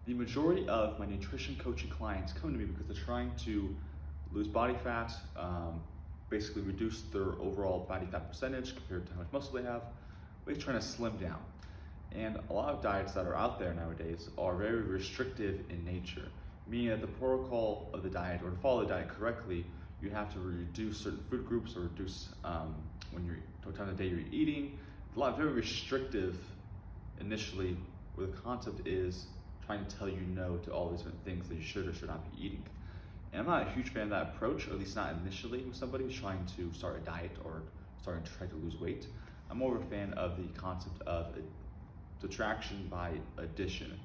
The majority of my nutrition coaching clients come to me because they're trying to lose body fat, basically reduce their overall body fat percentage compared to how much muscle they have. They're trying to slim down. And a lot of diets that are out there nowadays are very restrictive in nature, meaning that the protocol of the diet, or to follow the diet correctly, you have to reduce certain food groups or reduce when you're the time of the day you're eating. A lot of very restrictive initially, where the concept is trying to tell you no to all these different things that you should or should not be eating. And I'm not a huge fan of that approach, or at least not initially with somebody who's trying to start a diet or starting to try to lose weight. I'm more of a fan of the concept of subtraction by addition,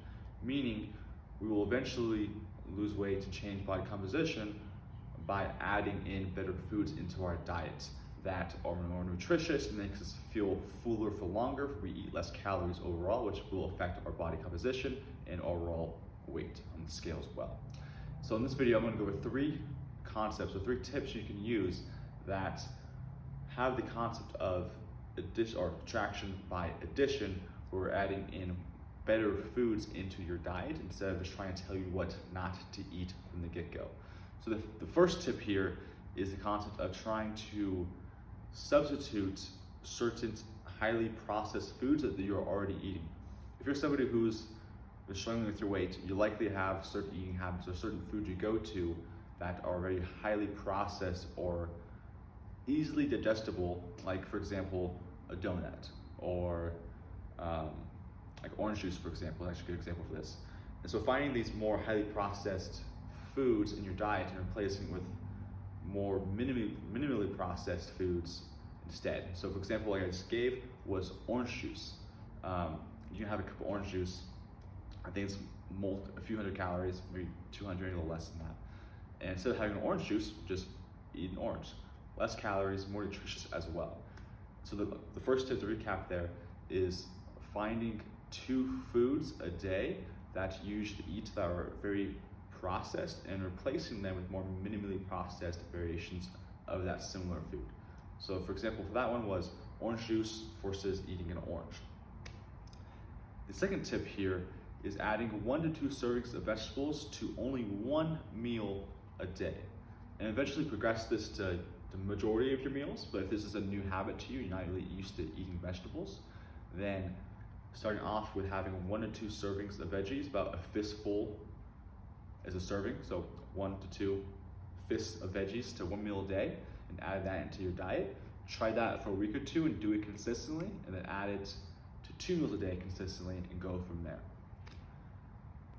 meaning we will eventually lose weight and change body composition by adding in better foods into our diets that are more nutritious and makes us feel fuller for longer. We eat less calories overall, which will affect our body composition and overall weight on the scale as well. So in this video, I'm going to go over 3 concepts or 3 tips you can use that have the concept of addition or subtraction by addition, where we're adding in better foods into your diet instead of just trying to tell you what not to eat from the get-go. So the first tip here is the concept of trying to substitute certain highly processed foods that you're already eating. If you're somebody who's struggling with your weight, you likely have certain eating habits or certain foods you go to that are very highly processed or easily digestible, like for example, a donut or like orange juice, for example, is actually a good example for this. And so finding these more highly processed foods in your diet and replacing with more minimally processed foods instead. So for example, like I just gave was orange juice. You can have a cup of orange juice. I think it's a few hundred calories, maybe 200, a little less than that. And instead of having an orange juice, just eat an orange. Less calories, more nutritious as well. So the first tip to recap there is finding 2 foods a day that you should eat that are very processed and replacing them with more minimally processed variations of that similar food. So for example, for that one was orange juice versus eating an orange. The second tip here is adding 1 to 2 servings of vegetables to only 1 meal a day. And eventually progress this to the majority of your meals, but if this is a new habit to you, you're not really used to eating vegetables, then starting off with having 1 to 2 servings of veggies, about a fistful as a serving, so 1 to 2 fists of veggies to 1 meal a day, and add that into your diet. Try that for a week or 2 and do it consistently, and then add it to 2 meals a day consistently and go from there.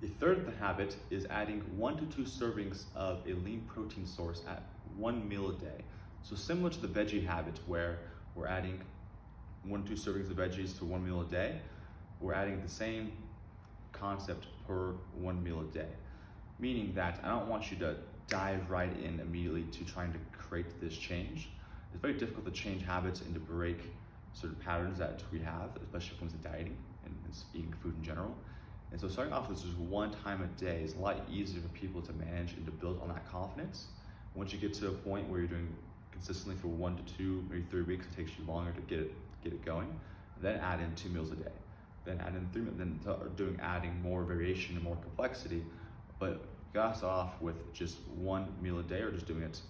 The third habit is adding 1 to 2 servings of a lean protein source at 1 meal a day. So similar to the veggie habit where we're adding 1 to 2 servings of veggies to 1 meal a day, we're adding the same concept per 1 meal a day. Meaning that I don't want you to dive right in immediately to trying to create this change. It's very difficult to change habits and to break certain patterns that we have, especially when it comes to dieting and eating food in general. And so starting off with just 1 time a day is a lot easier for people to manage and to build on that confidence. Once you get to a point where you're doing consistently for 1 to 2, maybe 3 weeks, it takes you longer to get it going. Then add in 2 meals a day. Then add in 3 meals, then adding more variation and more complexity. But you gotta start off with just 1 meal a day or just doing it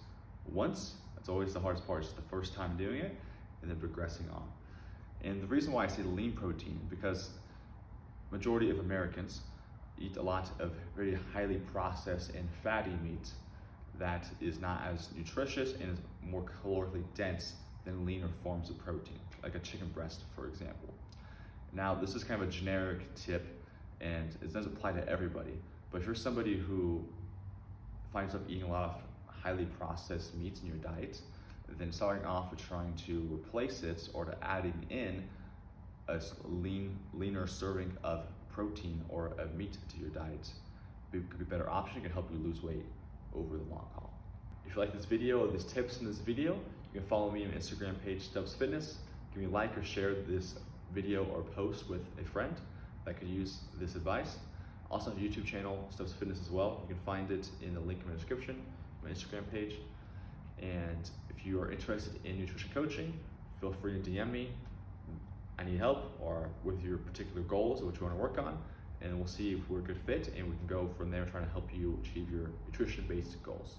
once. That's always the hardest part, just the first time doing it, and then progressing on. And the reason why I say lean protein is because majority of Americans eat a lot of very highly processed and fatty meat that is not as nutritious and is more calorically dense than leaner forms of protein, like a chicken breast, for example. Now, this is kind of a generic tip, and it doesn't apply to everybody, but if you're somebody who finds yourself eating a lot of highly processed meats in your diet, then starting off with trying to replace it or to adding in a leaner serving of protein or of meat to your diet could be a better option. It can help you lose weight over the long haul. If you like this video or these tips in this video, you can follow me on my Instagram page, Stubbs Fitness. Give me a like or share this video or post with a friend that could use this advice. Also have a YouTube channel, Stubbs Fitness as well. You can find it in the link in the description, my Instagram page. And if you are interested in nutrition coaching, feel free to DM me. I need help or with your particular goals or what you want to work on, and we'll see if we're a good fit, and we can go from there trying to help you achieve your nutrition-based goals.